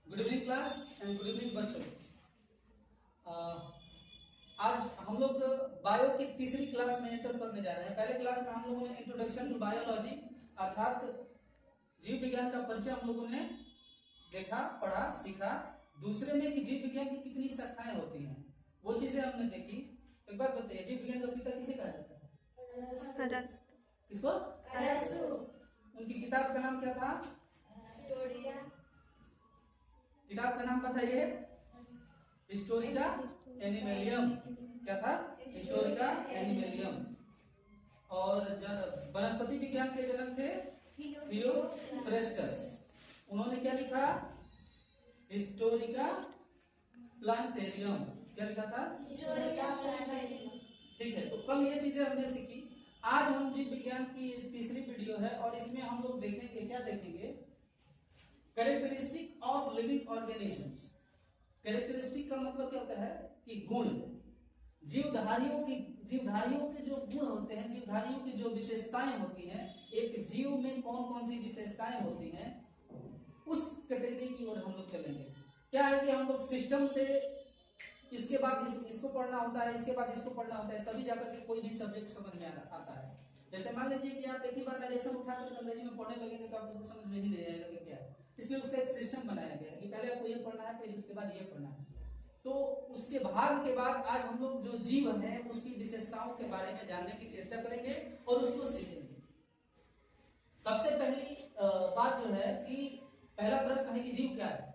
Good evening class and good evening बच्चों। आज हम लोग बायो की तीसरी क्लास में एंटर करने जा रहे हैं। पहले क्लास में हम लोगों ने इंट्रोडक्शन टू बायोलॉजी अर्थात जीव विज्ञान का परिचय हम लोगों ने देखा, पढ़ा, सीखा। दूसरे में कि जीव विज्ञान की कितनी शाखाएं होती हैं वो चीजें हमने देखी। एक बात बताइए, जीव विज्ञान का पिता किसे कहा जाता है? किसको? उनकी किताब का नाम क्या था? किताब का नाम बताइए। हिस्टोरिका एनिमेलियम। क्या था? हिस्टोरिका एनिमेलियम। और वनस्पति विज्ञान के जनक थे थियोफ्रेस्टस। उन्होंने क्या लिखा? Historica plantarum. क्या लिखा था? Historica plantarum. ठीक है, तो कल ये चीजें हमने सीखी। आज हम जीव विज्ञान की तीसरी वीडियो है और इसमें हम लोग देखेंगे, क्या देखेंगे? Characteristic of living organisms. Characteristic का मतलब क्या होता है कि गुण। जीवधारियों के जो गुण होते हैं, जीवधारियों की जो विशेषताएं होती हैं, एक जीव में कौन कौन सी विशेषताएं होती हैं, उस कैटेगरी की ओर हम लोग चलेंगे। क्या है कि हम लोग सिस्टम से इसके बाद इसको पढ़ना होता है, इसके बाद इसको पढ़ना होता है, तभी जाकर के कोई भी सब्जेक्ट समझ में आता है। जैसे मान लीजिए कि आप एक ही बार डायरेक्शन उठाकर अंग्रेजी में पढ़ने लगेंगे तो आपको समझ में ही नहीं आएगा कि क्या है। इसलिए उसका एक सिस्टम बनाया गया है कि पहले आपको ये पढ़ना है, फिर उसके बाद ये पढ़ना है। तो उसके भाग के बाद आज हम लोग जो जीव है उसकी विशेषताओं के बारे में जानने की चेष्टा करेंगे और उसको सीखेंगे। सबसे पहली बात जो है कि पहला प्रश्न है कि जीव क्या है?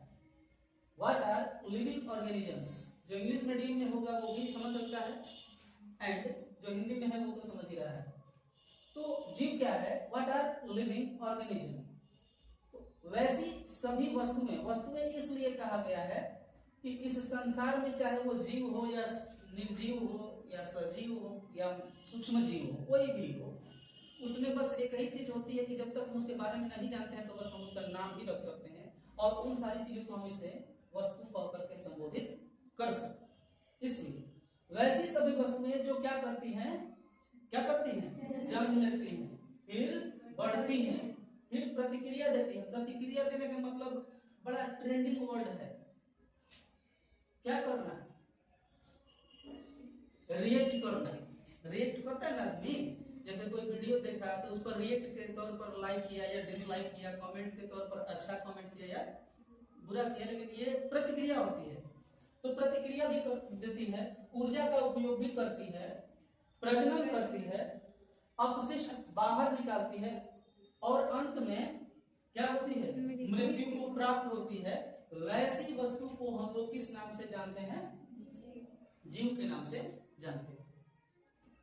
What are living organisms. जो इंग्लिश मीडियम में होगा वो भी समझ सकता है एंड जो हिंदी में है वो तो समझ ही रहा है। तो जीव क्या है? What are living organism. तो वैसी सभी वस्तुएं इसलिए कहा गया है कि इस संसार में चाहे वो जीव हो या निर्जीव हो या सजीव हो या सूक्ष्म जीव हो, कोई भी हो, उसमें बस एक ही चीज होती है कि जब तक हम उसके बारे में नहीं जानते हैं तो बस हम उसका नाम ही रख सकते हैं और उन सारी चीजों को हम इसे वस्तु कह करके संबोधित कर सकते। इसलिए वैसी सभी वस्तुएं जो क्या करती हैं, जन्म लेती हैं, फिर बढ़ती हैं, फिर प्रतिक्रिया देती है। प्रतिक्रिया देने का मतलब बड़ा ट्रेंडिंग वर्ड है। क्या करना है? रिएक्ट करना है। रिएक्ट करता है ना आदमी। जैसे कोई वीडियो देखा तो उस पर रिएक्ट के तौर पर लाइक किया या डिसलाइक किया, कमेंट के तौर पर अच्छा कमेंट किया या बुरा किया, लेकिन ये प्रतिक्रिया होती है। तो प्रतिक्रिया भी देती है, ऊर्जा का उपयोग भी करती है, प्रजनन करती है, अपशिष्ट बाहर निकालती है और अंत में क्या होती है? मृत्यु को प्राप्त होती है। वैसी वस्तु को हम लोग किस नाम से जानते हैं? जीव के नाम से जानते हैं।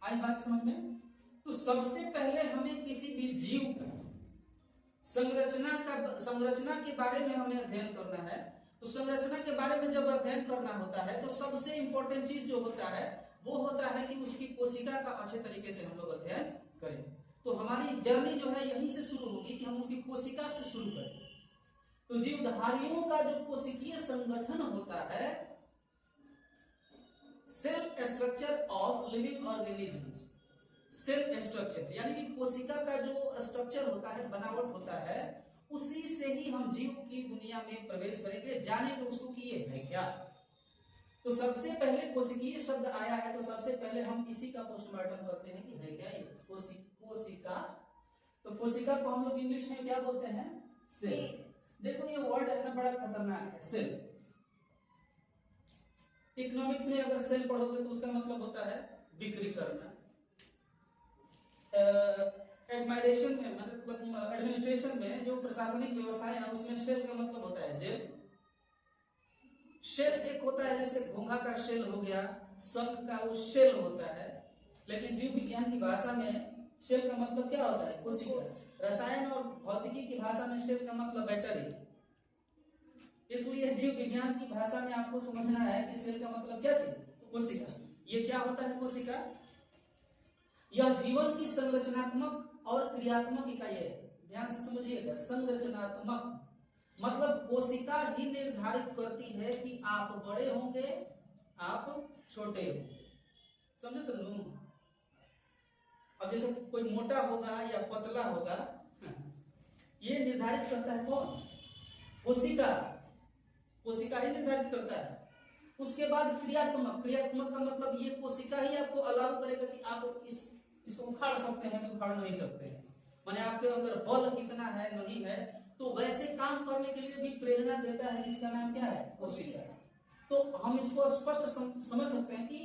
आई बात समझ में? तो सबसे पहले हमें किसी भी जीव का संरचना के बारे में हमें अध्ययन करना है। तो संरचना के बारे में जब अध्ययन करना होता है तो सबसे इंपॉर्टेंट चीज जो होता है वो होता है कि उसकी कोशिका का अच्छे तरीके से हम लोग अध्ययन करें। तो हमारी जर्नी जो है यहीं से शुरू होगी कि हम उसकी कोशिका से शुरू करें। तो जीवधारियों का जो कोशिकीय संगठन होता है, cell structure of living organisms. Cell structure यानी कि कोशिका का जो स्ट्रक्चर होता है, बनावट होता है, उसी से ही हम जीव की दुनिया में प्रवेश करेंगे, जानेंगे उसको कि ये है क्या। तो सबसे पहले कोशिकीय शब्द आया है तो सबसे पहले हम इसी का पोस्टमार्टम करते हैं कि है क्या ये कोशिका। तो कोशिका को हम लोग इंग्लिश में क्या बोलते हैं? सेल। देखो ये वर्ड है ना, बड़ा खतरनाक है, सेल। इकोनॉमिक्स में अगर सेल पढ़ोगे तो उसका मतलब होता है बिक्री करना। एडमिनिस्ट्रेशन में मतलब एडमिनिस्ट्रेशन में जो प्रशासनिक व्यवस्थाएं हैं उसमें शेल का मतलब होता है जेल। शेल एक होता है, जैसे घोंघा का शेल हो गया, शंख का वो शेल होता है। लेकिन जीव विज्ञान की भाषा में शेल का मतलब क्या होता है? कोशिका। रसायन और भौतिकी की भाषा में शेल का मतलब बैटरी। इसलिए जीव विज्ञान की भाषा में आपको समझना है कि सेल का मतलब क्या चीज? कोशिका। ये क्या होता है कोशिका? यह जीवन की संरचनात्मक और क्रियात्मक इकाई है। ध्यान से समझिएगा, संरचनात्मक मतलब कोशिका ही निर्धारित करती है कि आप बड़े होंगे, आप छोटे होंगे। समझे तो नहीं? अब जैसे कोई मोटा होगा या पतला होगा, ये निर्धारित करता है कौन? कोशिका। कोशिका ही निर्धारित करता है। उसके बाद क्रियात्मक, क्रियात्मक का मतलब ये कोशिका ही आपको अलाउ करेगा कि आप इसको उखाड़ सकते हैं कि उखाड़ नहीं सकते हैं, माने आपके अंदर बल कितना है नहीं है, तो वैसे काम करने के लिए भी प्रेरणा देता है, जिसका नाम क्या है, कोशिका। तो हम इसको स्पष्ट समझ सकते हैं कि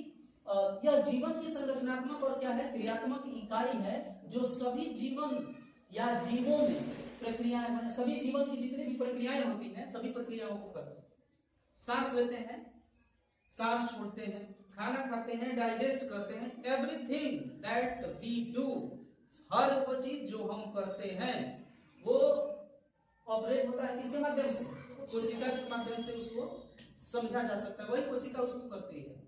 यह जीवन की संरचनात्मक और क्या है, क्रियात्मक इकाई है, जो सभी जीवन या जीवों में प्रक्रियाएं, माने सभी जीवन की जितनी भी प्रक्रियाएं होती हैं, सभी प्रक्रियाओं को करते हैं। सांस लेते हैं, सांस छोड़ते हैं, खाना खाते हैं, डाइजेस्ट करते हैं, एवरीथिंग दैट वी डू, हर वो चीज जो हम करते हैं वो ऑपरेट होता है किसके माध्यम से, कोशिका के माध्यम से उसको समझा जा सकता है, वही कोशिका उसको करती है।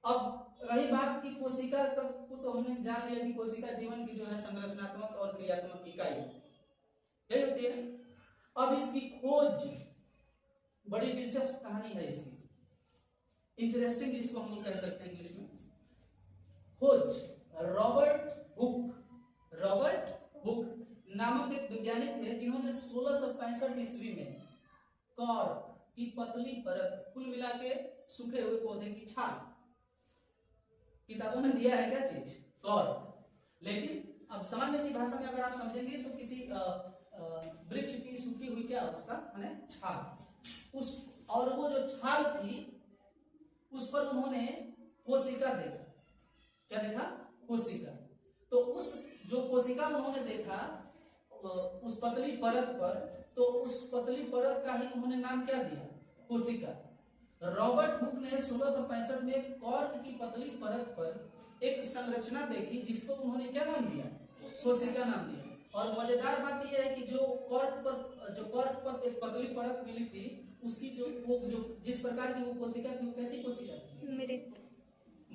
अब रही बात की कोशिका को तो हमने जान लिया कि कोशिका जीवन की जो है संरचनात्मक और क्रियात्मक इकाई यही होती है। अब इसकी खोज, बड़ी दिलचस्प कहानी है इसकी, इंटरेस्टिंग इसको हम लोग कह सकते हैं इंग्लिश में। खोज रॉबर्ट हुक नामक एक वैज्ञानिक थे, जिन्होंने 1665 ईस्वी में कॉर्क की पतली परत, कुल मिला के सूखे हुए पौधे की छाल, किताबों में दिया है क्या चीज, कॉर्क, लेकिन अब सामान्य सी भाषा में अगर आप समझेंगे तो किसी वृक्ष की सूखी हुई क्या उसका माने छाल, उस और वो जो छाल थी उस पर उन्होंने कोशिका देखा। क्या देखा, कोशिका। तो उस जो कोशिका उन्होंने देखा उस पतली परत पर, तो उस पतली परत का ही उन्होंने नाम क्या दिया, कोशिका। रॉबर्ट हुक ने 1665 में कॉर्क की पतली परत पर एक संरचना देखी, जिसको उन्होंने क्या नाम दिया, कोशिका नाम दिया। और मजेदार बात यह है कि जो कॉर्क पर एक पतली परत मिली थी, उसकी जो जिस प्रकार की वो कोशिका थी, वो कैसी कोशिका थी,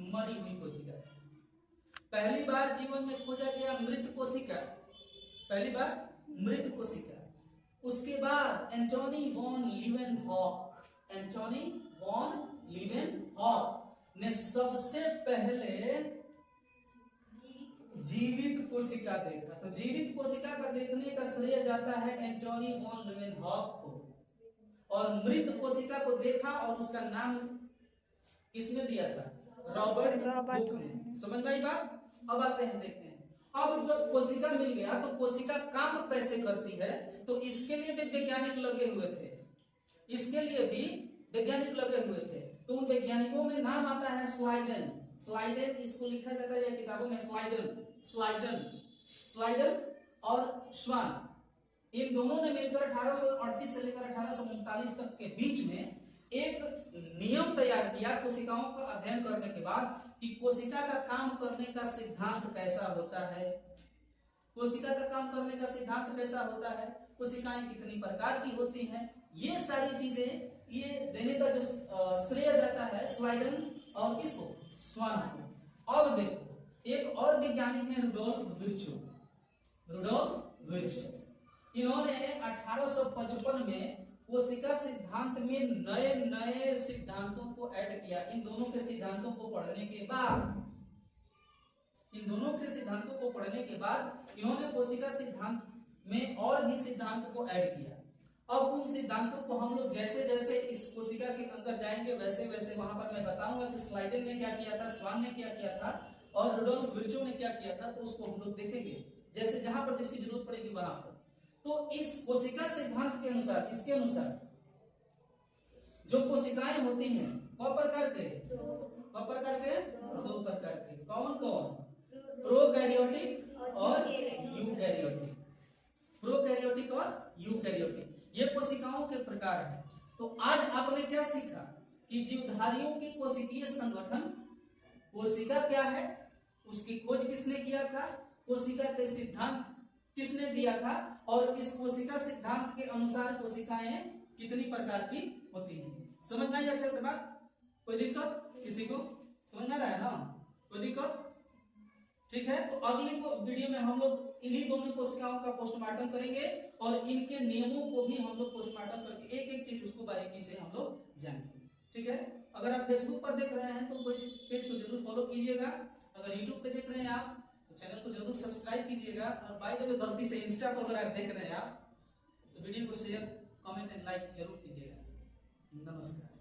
मरी हुई कोशिका। पहली बार जीवन में खोजा गया मृत कोशिका, पहली बार मृत कोशिका। उसके बाद एंटोनी वॉन लीवेनहॉक ने सबसे पहले जीवित कोशिका देखा। तो जीवित कोशिका का देखने का श्रेय जाता है एंटोनी वॉन लीवेनहॉक को, और मृत कोशिका को देखा और उसका नाम किसने दिया था, रॉबर्ट हुक ने। समझ में आई बात। अब आते हैं, देखते हैं। अब जब कोशिका मिल गया तो कोशिका काम कैसे करती है, तो इसके लिए भी वैज्ञानिक लगे हुए थे, इसके लिए भी वैज्ञानिक लगे हुए थे। तो उन वैज्ञानिकों में नाम आता है स्लाइडन, इसको लिखा जाता है किताबों में स्लाइडन और श्वान। इन दोनों ने मिलकर 1838 से लेकर 1839 तक के बीच में एक नियम तैयार किया कोशिकाओं का अध्ययन करने के बाद, कि कोशिका का काम करने का सिद्धांत कैसा होता है, कोशिका का काम करने का सिद्धांत कैसा होता है, कोशिकाएं कितनी प्रकार की होती हैं, ये सारी चीजें ये देने का जो श्रेय जाता है स्लाइडन और इसको स्वान को। अब देखो, एक और वैज्ञानिक है रुडोल्फ विर्चो। इन्होंने 1855 में कोशिका सिद्धांत में नए नए सिद्धांतों को ऐड किया। इन दोनों के सिद्धांतों को पढ़ने के बाद इन्होंने कोशिका सिद्धांत में और भी सिद्धांत को ऐड किया। अब उन सिद्धांतों को हम लोग जैसे जैसे इस कोशिका के अंदर जाएंगे वैसे वैसे वहां पर मैं बताऊंगा कि स्लाइडन ने क्या किया था, स्वान ने क्या किया था और रुडोल्फ विर्चो ने क्या किया था, तो उसको हम लोग देखेंगे जैसे जहां पर जिसकी जरूरत पड़ेगी वहां पर। तो इस कोशिका सिद्धांत के अनुसार, इसके अनुसार जो कोशिकाएं होती हैं कौ प्रकार के, दो प्रकार के। कौन कौन, प्रोकैरियोटिक और यूकैरियोटिक, प्रोकैरियोटिक और यूकैरियोटिक, ये कोशिकाओं के प्रकार हैं। तो आज आपने क्या सीखा कि जीवधारियों की कोशिकीय संगठन, कोशिका क्या है, उसकी खोज किसने किया था, कोशिका के सिद्धांत किसने दिया था, और इस कोशिका सिद्धांत के अनुसार कोशिकाएं कितनी प्रकार की होती हैं। समझ में आई अच्छे से बात, कोई दिक्कत किसी को, समझ में आ रहा है ना, कोई दिक्कत, ठीक है। तो अगली वीडियो में हम लोग इन्हीं दोनों कोशिकाओं का पोस्टमार्टम करेंगे और इनके नियमों को भी हम लोग पोस्टमार्टम करके एक एक चीज उसको बारीकी से हम लोग जानेंगे, ठीक है। अगर आप फेसबुक पर देख रहे हैं तो पेज को जरूर फॉलो कीजिएगा, अगर यूट्यूब पे देख रहे हैं आप तो चैनल को जरूर सब्सक्राइब कीजिएगा, और बाय द वे गलती से इंस्टा पर अगर आप देख रहे हैं आप तो वीडियो को शेयर, कमेंट एंड लाइक जरूर कीजिएगा। नमस्कार।